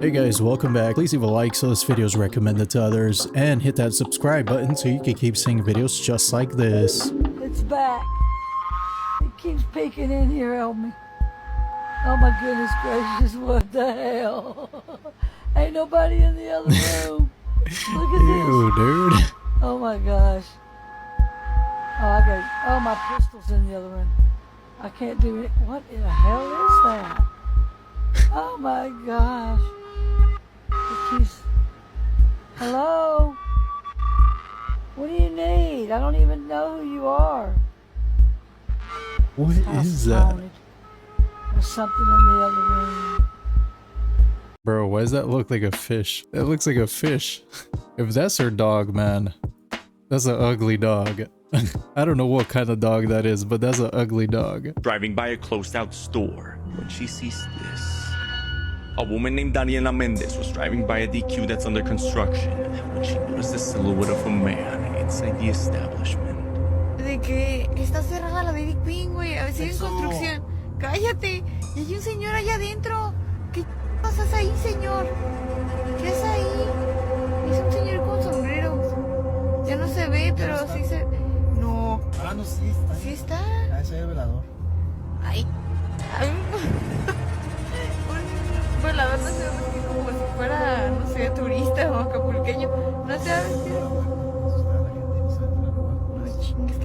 Hey guys, welcome back. Please leave a like so this video is recommended to others, and hit that subscribe button so you can keep seeing videos just like this. It's back. It keeps peeking in here, help me. Oh my goodness gracious, what the hell? Ain't nobody in the other room. Look at Ew, this. dude. Oh my gosh. Oh, my pistol's in the other room. I can't do it. What in the hell is that? Oh my gosh. It keeps... Hello? What do you need? I don't even know who you are. What is that? Haunted. There's something in the other room. Bro, why does that look like a fish? That looks like a fish. If that's her dog, man, that's an ugly dog. I don't know what kind of dog that is, but that's an ugly dog. Driving by a closed-out store when she sees this. A woman named Daniela Mendez was driving by a DQ that's under construction when she noticed the silhouette of a man inside the establishment. De que está cerrada la Dairy Queen, güey. A ver si hay en construcción. Cállate. Y hay un señor allá adentro. ¿Qué haces ahí, señor? ¿Qué es ahí? Es un señor con sombrero. Ya no se ve, pero sí se... No. Ah, no, sí está. ¿Sí está? Ah, ese es el velador. Ay. Ay. Un velador no se va a vestir como si fuera, no sé, turista o acapulqueño. No se va a vestir.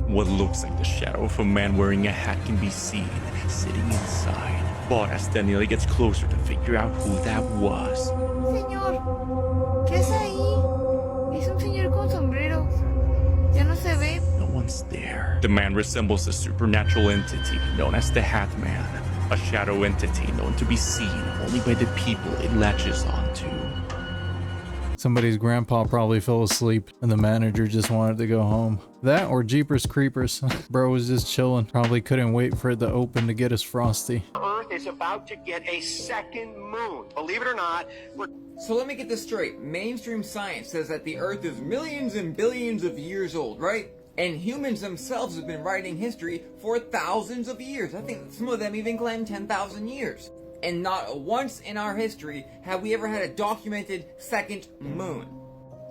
What looks like the shadow of a man wearing a hat can be seen sitting inside. But as Daniela gets closer to figure out who that was. Señor, ¿qué es ahí? Es un señor con sombrero. Ya no se ve. No one's there. The man resembles a supernatural entity known as the Hat Man, a shadow entity known to be seen only by the people it latches onto. Somebody's grandpa probably fell asleep and the manager just wanted to go home. That or Jeepers Creepers. Bro was just chilling. Probably couldn't wait for it to open to get his Frosty. Earth is about to get a second moon. Believe it or not, So let me get this straight. Mainstream science says that the Earth is millions and billions of years old, right? And humans themselves have been writing history for thousands of years. I think some of them even claim 10,000 years. And not once in our history have we ever had a documented second moon.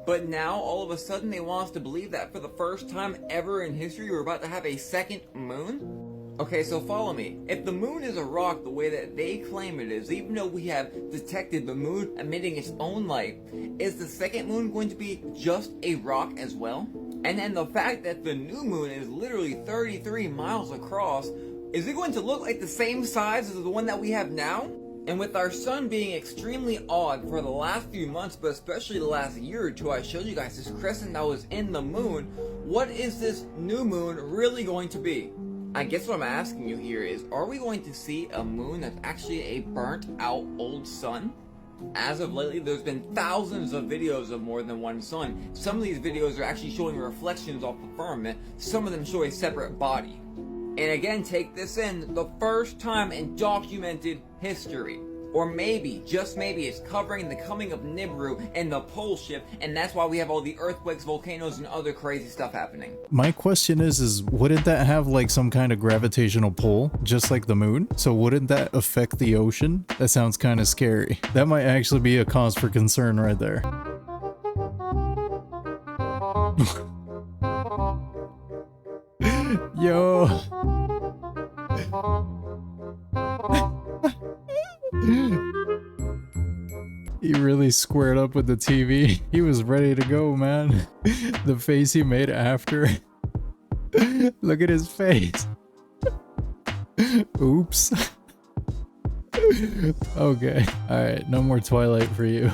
But now, all of a sudden, they want us to believe that for the first time ever in history, we're about to have a second moon? Okay, so follow me. If the moon is a rock the way that they claim it is, even though we have detected the moon emitting its own light, is the second moon going to be just a rock as well? And then the fact that the new moon is literally 33 miles across, is it going to look like the same size as the one that we have now? And with our sun being extremely odd for the last few months, but especially the last year or two, I showed you guys this crescent that was in the moon. What is this new moon really going to be? I guess what I'm asking you here is, are we going to see a moon that's actually a burnt out old sun? As of lately, there's been thousands of videos of more than one sun. Some of these videos are actually showing reflections off the firmament. Some of them show a separate body. And again, take this in, the first time in documented history. Or maybe, just maybe, it's covering the coming of Nibiru and the pole shift, and that's why we have all the earthquakes, volcanoes, and other crazy stuff happening. My question is wouldn't that have like some kind of gravitational pull, just like the moon? So wouldn't that affect the ocean? That sounds kind of scary. That might actually be a cause for concern right there. Yo. He really squared up with the TV. He was ready to go, man. The face he made after. Look at his face. Oops. Okay. Alright, no more Twilight for you.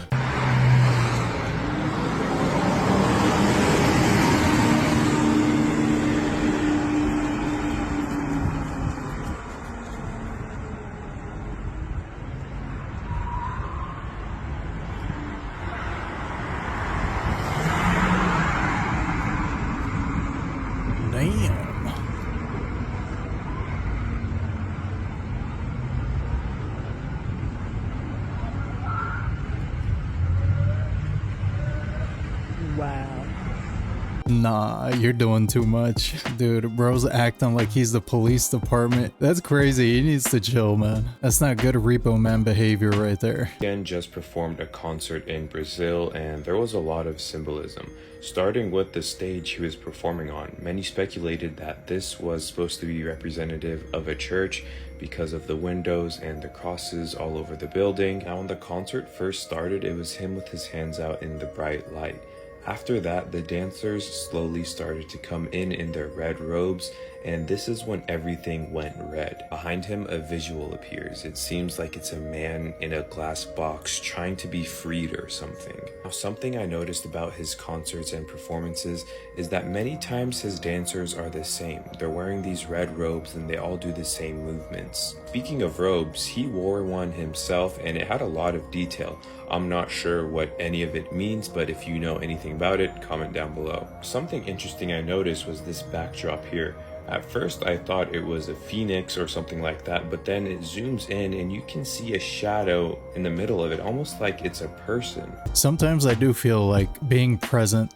Damn. Nah, you're doing too much. Dude, bro's acting like he's the police department. That's crazy. He needs to chill, man. That's not good repo man behavior right there. Again just performed a concert in Brazil, and there was a lot of symbolism. Starting with the stage he was performing on, many speculated that this was supposed to be representative of a church because of the windows and the crosses all over the building. Now when the concert first started, it was him with his hands out in the bright light. After that, the dancers slowly started to come in their red robes, and this is when everything went red. Behind him, a visual appears. It seems like it's a man in a glass box trying to be freed or something. Now, something I noticed about his concerts and performances is that many times his dancers are the same. They're wearing these red robes and they all do the same movements. Speaking of robes, he wore one himself and it had a lot of detail. I'm not sure what any of it means, but if you know anything about it, comment down below. Something interesting I noticed was this backdrop here. At first I thought it was a phoenix or something like that, but then it zooms in and you can see a shadow in the middle of it, almost like it's a person. Sometimes I do feel like being present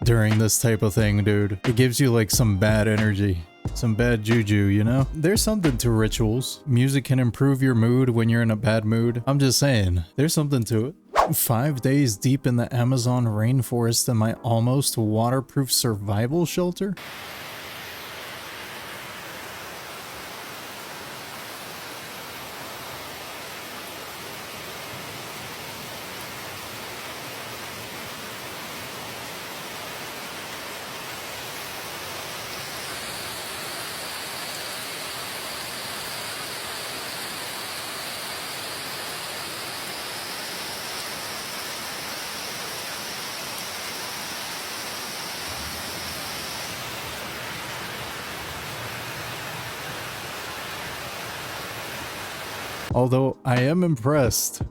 during this type of thing, dude. It gives you like some bad energy. Some bad juju, you know? There's something to rituals. Music can improve your mood when you're in a bad mood. I'm just saying, there's something to it. 5 days deep in the Amazon rainforest in my almost waterproof survival shelter? Although I am impressed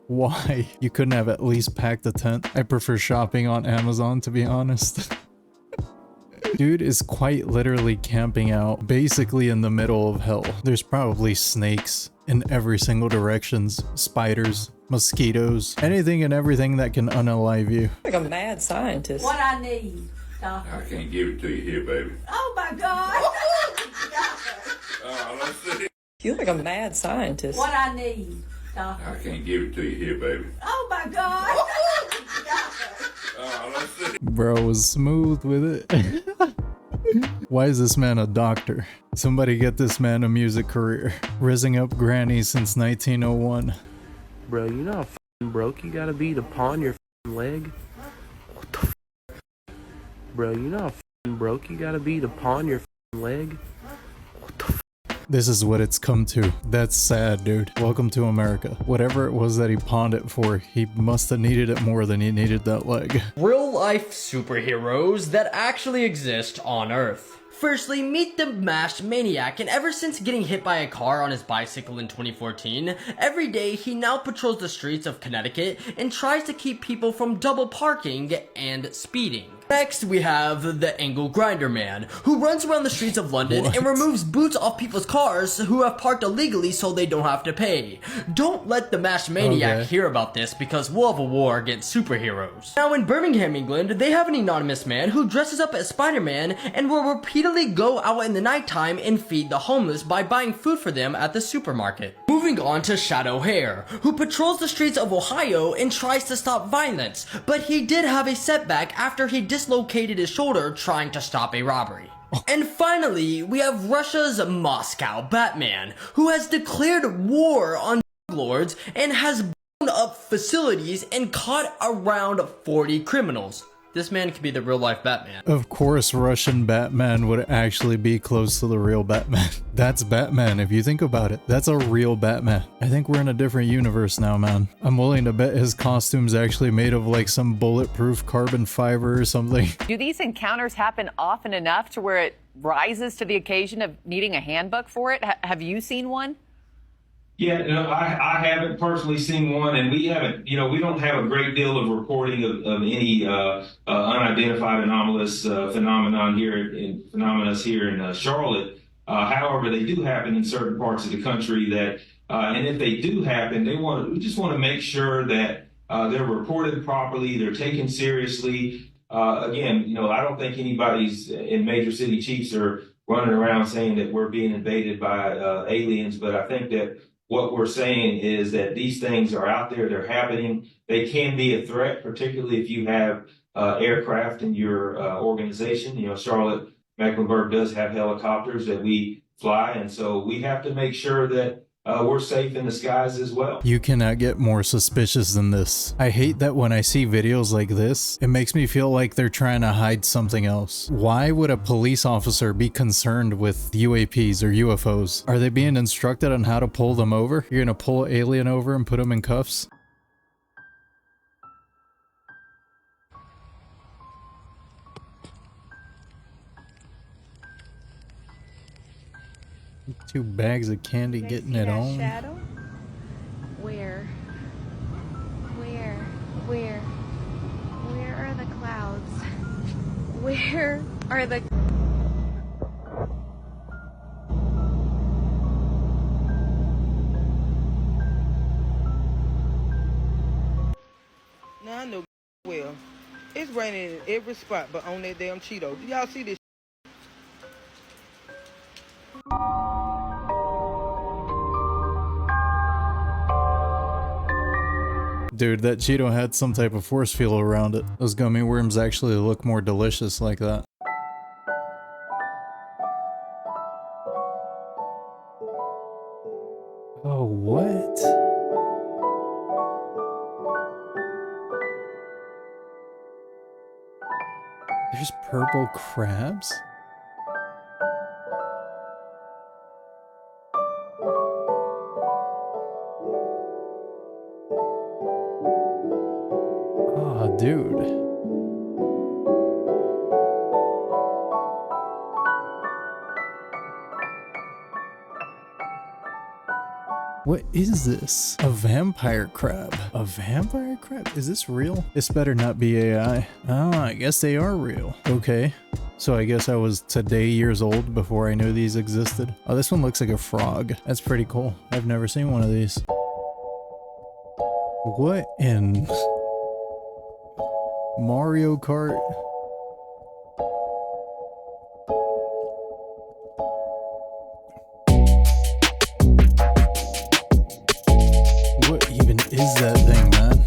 why you couldn't have at least packed a tent. I prefer shopping on Amazon, to be honest. Dude is quite literally camping out basically in the middle of hell. There's probably snakes in every single directions, spiders, mosquitoes, anything and everything that can unalive you. Like a mad scientist. What I need, doctor. I can't give it to you here, baby. Oh my God. Let's see. You like a mad scientist. What I need, doctor. I can't give it to you here, baby. Oh my God. Let's see. Bro was smooth with it. Why is this man a doctor? Somebody get this man a music career. Rizzing up granny since 1901. Bro, you know how f***ing broke you gotta be to pawn your f***ing leg? What the f***? Bro, you know how f***ing broke you gotta be to pawn your f***ing leg? What the f***? This is what it's come to. That's sad, dude. Welcome to America. Whatever it was that he pawned it for, he must have needed it more than he needed that leg. Real life superheroes that actually exist on Earth. Firstly, meet the masked maniac, and ever since getting hit by a car on his bicycle in 2014, every day he now patrols the streets of Connecticut and tries to keep people from double parking and speeding. Next, we have the Angle Grinder Man, who runs around the streets of London and removes boots off people's cars who have parked illegally so they don't have to pay. Don't let the masked maniac hear about this because we'll have a war against superheroes. Now in Birmingham, England, they have an anonymous man who dresses up as Spider-Man and will repeatedly go out in the nighttime and feed the homeless by buying food for them at the supermarket. Moving on to Shadow Hare, who patrols the streets of Ohio and tries to stop violence, but he did have a setback after he dislocated his shoulder trying to stop a robbery. And finally, we have Russia's Moscow Batman, who has declared war on drug lords and has blown up facilities and caught around 40 criminals. This man could be the real life Batman. Of course, Russian Batman would actually be close to the real Batman. That's Batman, if you think about it. That's a real Batman. I think we're in a different universe now, man. I'm willing to bet his costume's actually made of like some bulletproof carbon fiber or something. Do these encounters happen often enough to where it rises to the occasion of needing a handbook for it? Have you seen one? Yeah, no, I haven't personally seen one, and we haven't, we don't have a great deal of reporting of any unidentified anomalous phenomenon here in Charlotte. However, they do happen in certain parts of the country that, and if they do happen, we just want to make sure that they're reported properly, they're taken seriously, again, I don't think anybody's in Major City Chiefs are running around saying that we're being invaded by aliens, but I think that what we're saying is that these things are out there, they're happening. They can be a threat, particularly if you have aircraft in your organization. Charlotte Mecklenburg does have helicopters that we fly, and so we have to make sure that we're safe in the skies as well. You cannot get more suspicious than this. I hate that when I see videos like this, it makes me feel like they're trying to hide something else. Why would a police officer be concerned with UAPs or UFOs? Are they being instructed on how to pull them over? You're gonna pull an alien over and put him in cuffs? Two bags of candy getting it on. Shadow? Where are the clouds? Where are the... Now I know well, it's raining in every spot but on that damn Cheeto. Do y'all see this? Dude, that Cheeto had some type of force field around it. Those gummy worms actually look more delicious like that. Oh, what? There's purple crabs? Oh, dude. What is this? A vampire crab. A vampire crab? Is this real? This better not be AI. Oh, I guess they are real. Okay. So I guess I was today years old before I knew these existed. Oh, this one looks like a frog. That's pretty cool. I've never seen one of these. What in Mario Kart? What even is that thing, man?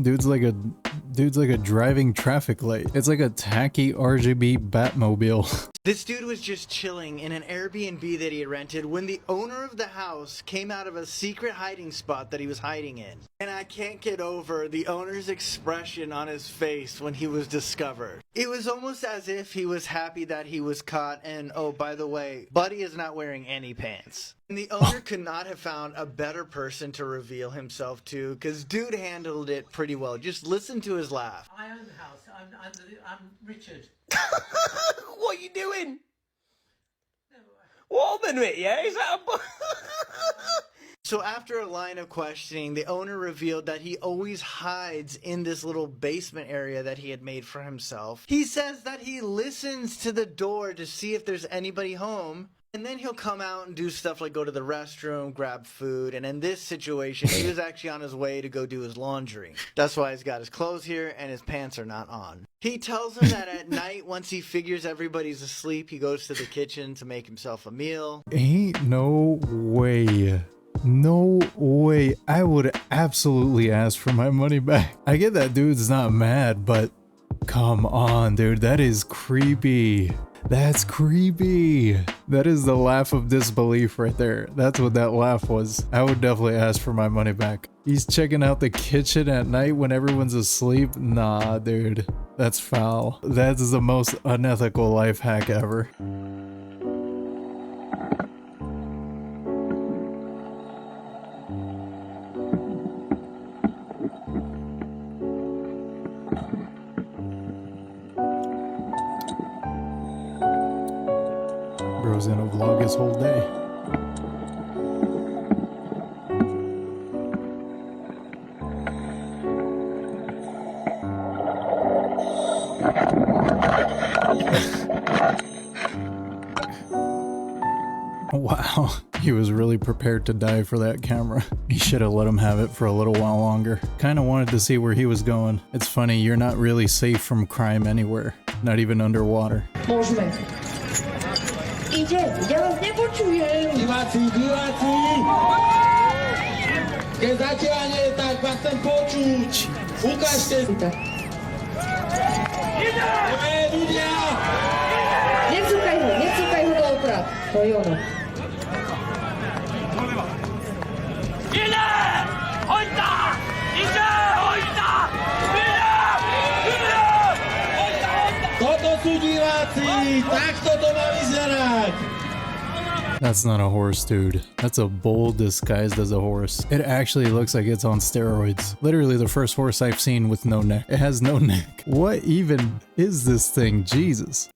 Dude's like a driving traffic light. It's like a tacky RGB Batmobile. This dude was just chilling in an Airbnb that he had rented when the owner of the house came out of a secret hiding spot that he was hiding in. And I can't get over the owner's expression on his face when he was discovered. It was almost as if he was happy that he was caught, and oh, by the way, Buddy is not wearing any pants. And the owner could not have found a better person to reveal himself to, because dude handled it pretty well. Just listen to his laugh. I own the house. I'm Richard. What are you doing? Warming it, yeah? Is that a... So after a line of questioning, the owner revealed that he always hides in this little basement area that he had made for himself. He says that he listens to the door to see if there's anybody home, and then he'll come out and do stuff like go to the restroom, grab food, and in this situation, he was actually on his way to go do his laundry. That's why he's got his clothes here and his pants are not on. He tells him that at night, once he figures everybody's asleep, he goes to the kitchen to make himself a meal. Ain't no way. No way. I would absolutely ask for my money back. I get that dude's not mad, but come on, dude. That is creepy. That's creepy. That is the laugh of disbelief right there. That's what that laugh was. I would definitely ask for my money back. He's checking out the kitchen at night when everyone's asleep. Nah, dude. That's foul. That is the most unethical life hack ever. Bro's gonna vlog his whole day. Wow, he was really prepared to die for that camera. He should have let him have it for a little while longer. Kinda wanted to see where he was going. It's funny, you're not really safe from crime anywhere, not even underwater. Môžeme. Ide, ja vás nepočujem. Diváci. Keď zatiaľ nie, tak vás chcem počuť. Ukážte. Ide! Ľudia! Necúkaj ho do oprat. To je ono. Ide! Hojta! Ide! Hojta! Ide! Ide! Hojta! Toto sú diváci! Takto to má vyzerať! That's not a horse, dude. That's a bull disguised as a horse. It actually looks like it's on steroids. Literally the first horse I've seen with no neck. It has no neck. What even is this thing? Jesus.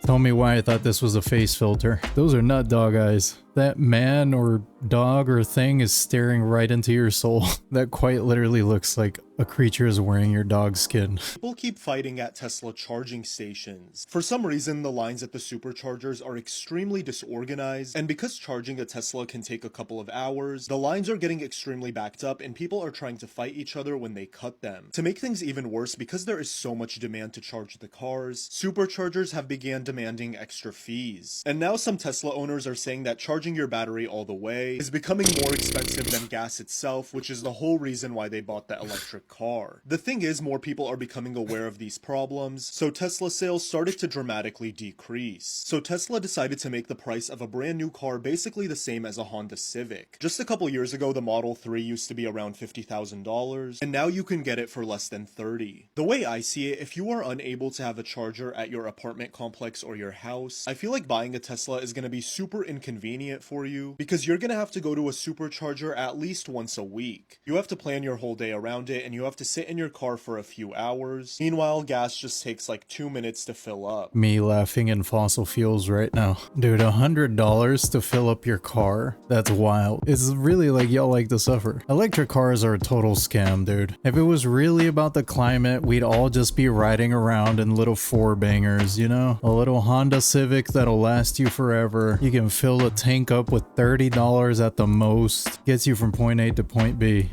Tell me why I thought this was a face filter. Those are not dog eyes. That man or dog or thing is staring right into your soul. That quite literally looks like a creature is wearing your dog's skin. People keep fighting at Tesla charging stations. For some reason, the lines at the superchargers are extremely disorganized, and because charging a Tesla can take a couple of hours, the lines are getting extremely backed up and people are trying to fight each other when they cut them. To make things even worse, because there is so much demand to charge the cars, superchargers have began demanding extra fees. And now some Tesla owners are saying that charging your battery all the way is becoming more expensive than gas itself, which is the whole reason why they bought the electric car. The thing is, more people are becoming aware of these problems, so Tesla sales started to dramatically decrease. So Tesla decided to make the price of a brand new car basically the same as a Honda Civic. Just a couple years ago, the Model 3 used to be around $50,000, and now you can get it for less than $30,000. The way I see it, if you are unable to have a charger at your apartment complex or your house, I feel like buying a Tesla is going to be super inconvenient for you, because you're gonna have to go to a supercharger at least once a week. You have to plan your whole day around it, and you have to sit in your car for a few hours. Meanwhile, gas just takes like 2 minutes to fill up. Me laughing in fossil fuels right now. Dude, $100 to fill up your car? That's wild. It's really like y'all like to suffer. Electric cars are a total scam, dude. If it was really about the climate, we'd all just be riding around in little four bangers, you know? A little Honda Civic that'll last you forever. You can fill a tank up with $30 at the most. Gets you from point A to point B.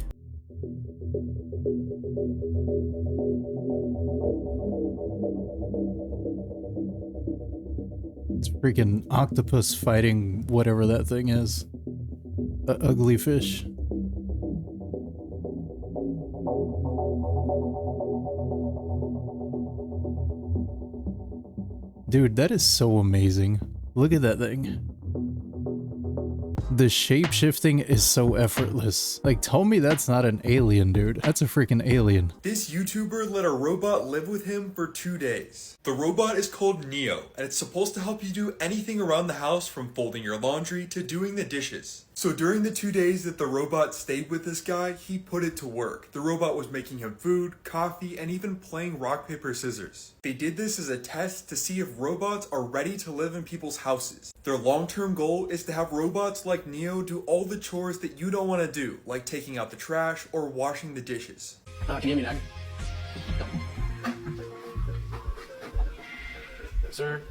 It's freaking octopus fighting whatever that thing is. A ugly fish. Dude, that is so amazing. Look at that thing. The shape-shifting is so effortless. Like, tell me that's not an alien, dude. That's a freaking alien. This YouTuber let a robot live with him for 2 days. The robot is called Neo, and it's supposed to help you do anything around the house from folding your laundry to doing the dishes. So during the 2 days that the robot stayed with this guy, he put it to work. The robot was making him food, coffee, and even playing rock, paper, scissors. They did this as a test to see if robots are ready to live in people's houses. Their long-term goal is to have robots like Neo do all the chores that you don't want to do, like taking out the trash or washing the dishes. Can you hear me now? Sir?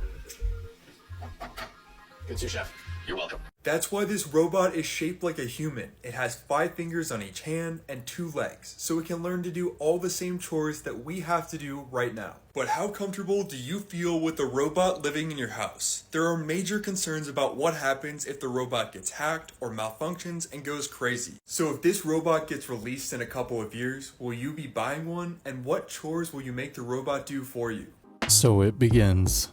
Good sous chef. You're welcome. That's why this robot is shaped like a human. It has 5 fingers on each hand and 2 legs, so it can learn to do all the same chores that we have to do right now. But how comfortable do you feel with the robot living in your house? There are major concerns about what happens if the robot gets hacked or malfunctions and goes crazy. So if this robot gets released in a couple of years, will you be buying one? And what chores will you make the robot do for you? So it begins.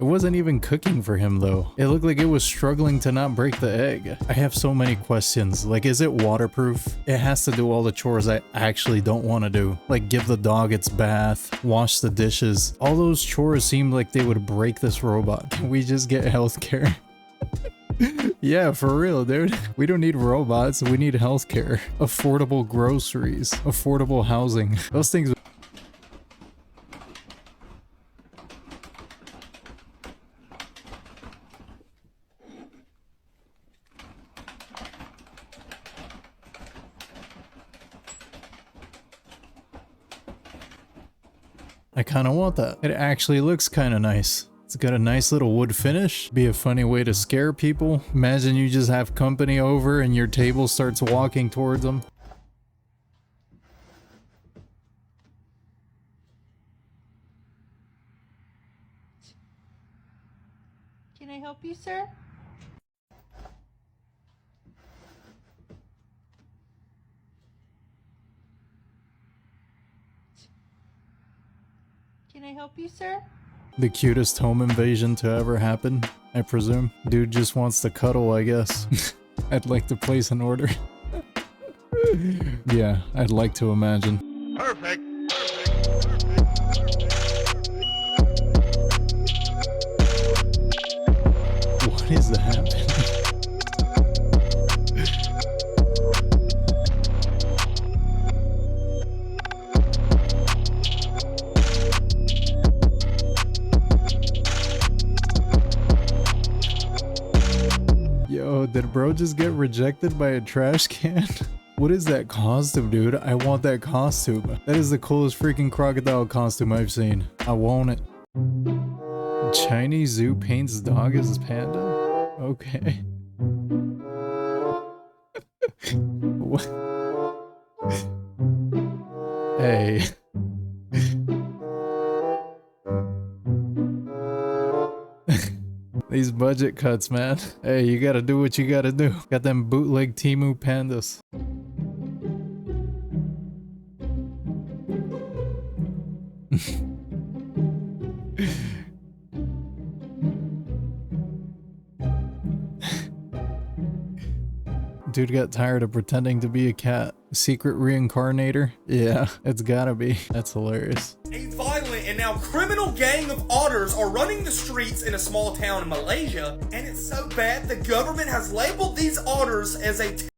It wasn't even cooking for him though. It looked like it was struggling to not break the egg. I have so many questions. Like, is it waterproof? It has to do all the chores I actually don't want to do. Like give the dog its bath, wash the dishes. All those chores seem like they would break this robot. Can we just get healthcare? Yeah, for real, dude. We don't need robots. We need healthcare. Affordable groceries. Affordable housing. Those things. I kind of want that. It actually looks kind of nice. It's got a nice little wood finish. Be a funny way to scare people. Imagine you just have company over and your table starts walking towards them. Can I help you, sir? Can I help you, sir? The cutest home invasion to ever happen, I presume. Dude just wants to cuddle, I guess. I'd like to place an order. Yeah, I'd like to imagine. Perfect. What is happening? Yo, did bro just get rejected by a trash can? What is that costume, dude? I want that costume. That is the coolest freaking crocodile costume I've seen. I want it. Chinese zoo paints dog as panda? Okay. What? Hey. These budget cuts, man. Hey, you gotta do what you gotta do. Got them bootleg Temu pandas. Dude got tired of pretending to be a cat. Secret reincarnator? Yeah, it's gotta be. That's hilarious. A violent and now criminal gang of otters are running the streets in a small town in Malaysia, and it's so bad the government has labeled these otters as a terrorist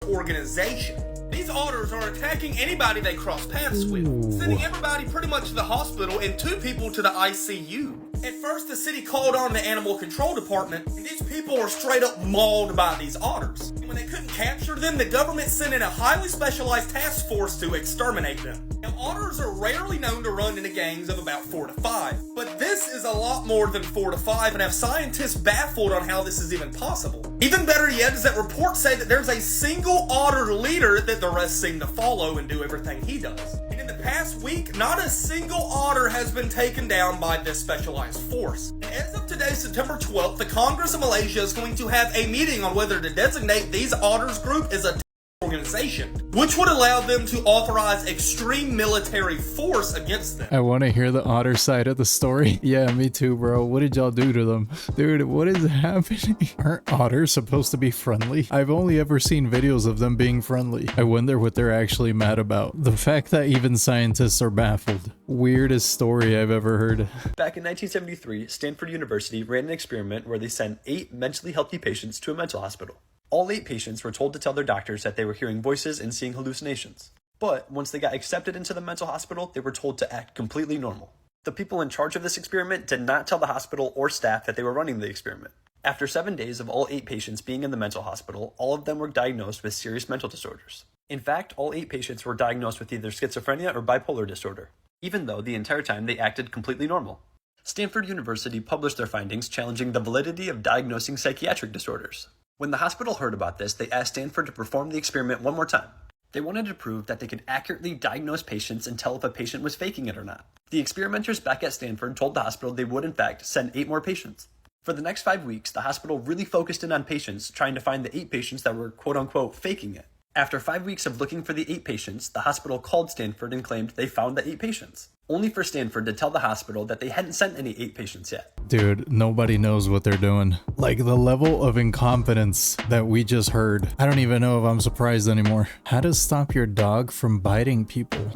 organization. These otters are attacking anybody they cross paths with, sending everybody pretty much to the hospital and 2 people to the ICU. At first, the city called on the animal control department, and these people were straight up mauled by these otters. And when they couldn't capture them, the government sent in a highly specialized task force to exterminate them. Now, otters are rarely known to run into gangs of about 4 to 5, but this is a lot more than 4 to 5 and have scientists baffled on how this is even possible. Even better yet is that reports say that there's a single otter leader that the rest seem to follow and do everything he does. And in the past week, not a single otter has been taken down by this specialized force. And as of today, September 12th, the Congress of Malaysia is going to have a meeting on whether to designate these otters group as a organization, which would allow them to authorize extreme military force against them. I want to hear the otter side of the story. Yeah, me too, bro. What did y'all do to them? Dude, what is happening? Aren't otters supposed to be friendly? I've only ever seen videos of them being friendly. I wonder what they're actually mad about. The fact that even scientists are baffled. Weirdest story I've ever heard. Back in 1973, Stanford University ran an experiment where they sent 8 mentally healthy patients to a mental hospital. All 8 patients were told to tell their doctors that they were hearing voices and seeing hallucinations. But once they got accepted into the mental hospital, they were told to act completely normal. The people in charge of this experiment did not tell the hospital or staff that they were running the experiment. After 7 days of all 8 patients being in the mental hospital, all of them were diagnosed with serious mental disorders. In fact, all 8 patients were diagnosed with either schizophrenia or bipolar disorder, even though the entire time they acted completely normal. Stanford University published their findings challenging the validity of diagnosing psychiatric disorders. When the hospital heard about this, they asked Stanford to perform the experiment one more time. They wanted to prove that they could accurately diagnose patients and tell if a patient was faking it or not. The experimenters back at Stanford told the hospital they would in fact send 8 more patients. For the next 5 weeks, the hospital really focused in on patients, trying to find the 8 patients that were quote-unquote faking it. After 5 weeks of looking for the 8 patients, the hospital called Stanford and claimed they found the 8 patients, only for Stanford to tell the hospital that they hadn't sent any 8 patients yet. Dude, nobody knows what they're doing. Like, the level of incompetence that we just heard. I don't even know if I'm surprised anymore. How to stop your dog from biting people.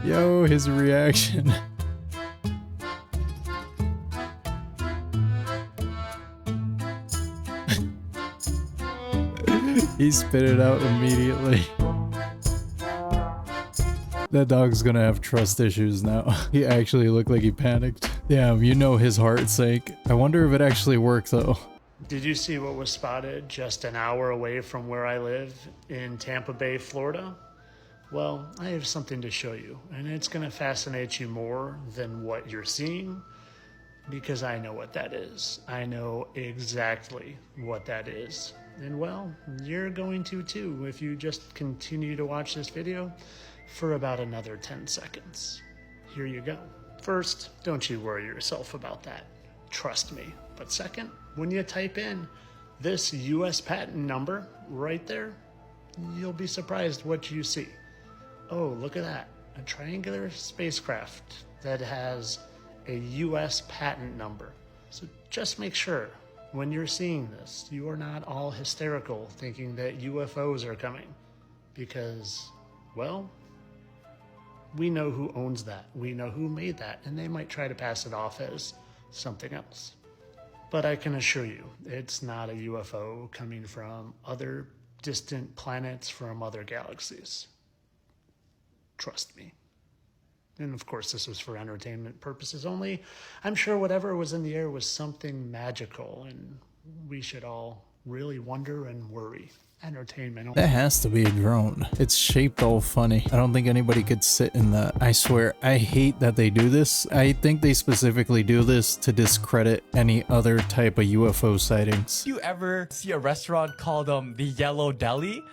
Yo, his reaction. He spit it out immediately. That dog's gonna have trust issues now. He actually looked like he panicked. Damn, you know his heart sank. I wonder if it actually worked though. Did you see what was spotted just an hour away from where I live in Tampa Bay, Florida? Well, I have something to show you, and it's going to fascinate you more than what you're seeing, because I know what that is. I know exactly what that is. And well, you're going to too if you just continue to watch this video for about another 10 seconds. Here you go. First, don't you worry yourself about that. Trust me. But second, when you type in this US patent number right there, you'll be surprised what you see. Oh, look at that. A triangular spacecraft that has a US patent number. So just make sure when you're seeing this, you are not all hysterical thinking that UFOs are coming. Because, well, we know who owns that. We know who made that. And they might try to pass it off as something else. But I can assure you, it's not a UFO coming from other distant planets from other galaxies. Trust me. And of course, this was for entertainment purposes only. I'm sure whatever was in the air was something magical, and we should all really wonder and worry. Entertainment only. That has to be a drone. It's shaped all funny. I don't think anybody could sit in that. I swear, I hate that they do this. I think they specifically do this to discredit any other type of UFO sightings. You ever see a restaurant called the Yellow Deli?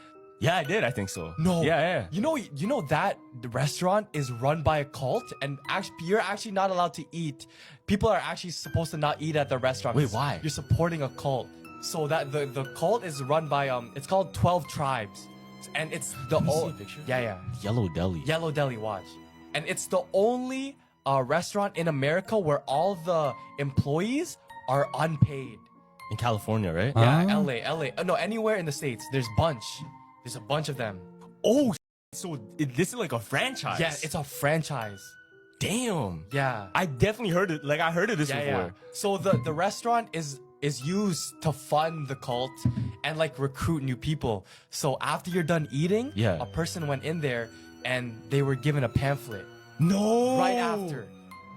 Yeah, I did. I think so. No. Yeah. You know that the restaurant is run by a cult, and you're actually not allowed to eat. People are actually supposed to not eat at the restaurant. Wait, why? You're supporting a cult. So that the cult is run by it's called 12 Tribes, and it's the old picture. Yeah. Yellow Deli. Yellow Deli, watch, and it's the only restaurant in America where all the employees are unpaid. In California, right? Yeah, LA. No, anywhere in the States. There's a bunch of them. Oh, so this is like a franchise. Yeah, it's a franchise. Damn. Yeah. I definitely heard it. Like I heard of this before. Yeah. So the restaurant is used to fund the cult and like recruit new people. So after you're done eating, a person went in there and they were given a pamphlet. No. Right after.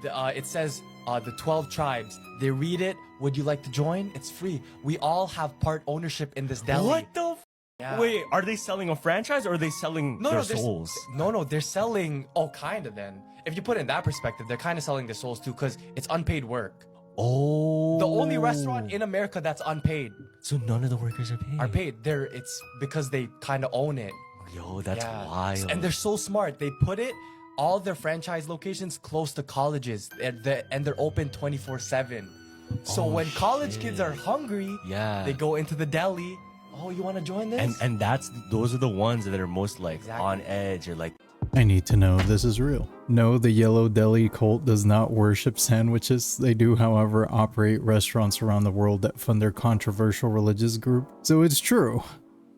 It says the 12 tribes. They read it. Would you like to join? It's free. We all have part ownership in this deli. What the Yeah. Wait, are they selling a franchise or are they selling their souls? No, they're selling, kind of then. If you put it in that perspective, they're kind of selling their souls too because it's unpaid work. Oh. The only restaurant in America that's unpaid. So none of the workers are paid? Are paid. It's because they kind of own it. Yo, that's wild. And they're so smart. They put all their franchise locations close to colleges and they're open 24/7. So when college kids are hungry, they go into the deli. Oh, you want to join this? And those are the ones that are most like on edge or like. I need to know if this is real. No, the Yellow Deli cult does not worship sandwiches. They do, however, operate restaurants around the world that fund their controversial religious group. So it's true.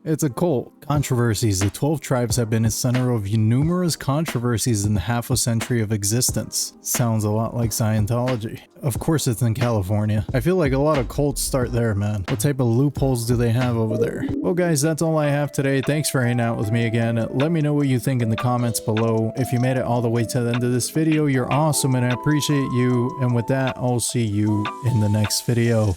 It's a cult. Controversies. The 12 tribes have been a center of numerous controversies in half a century of existence. Sounds a lot like Scientology. Of course it's in California. I feel like a lot of cults start there, man. What type of loopholes do they have over there? Well guys, that's all I have today. Thanks for hanging out with me again. Let me know what you think in the comments below. If you made it all the way to the end of this video, you're awesome and I appreciate you. And with that, I'll see you in the next video.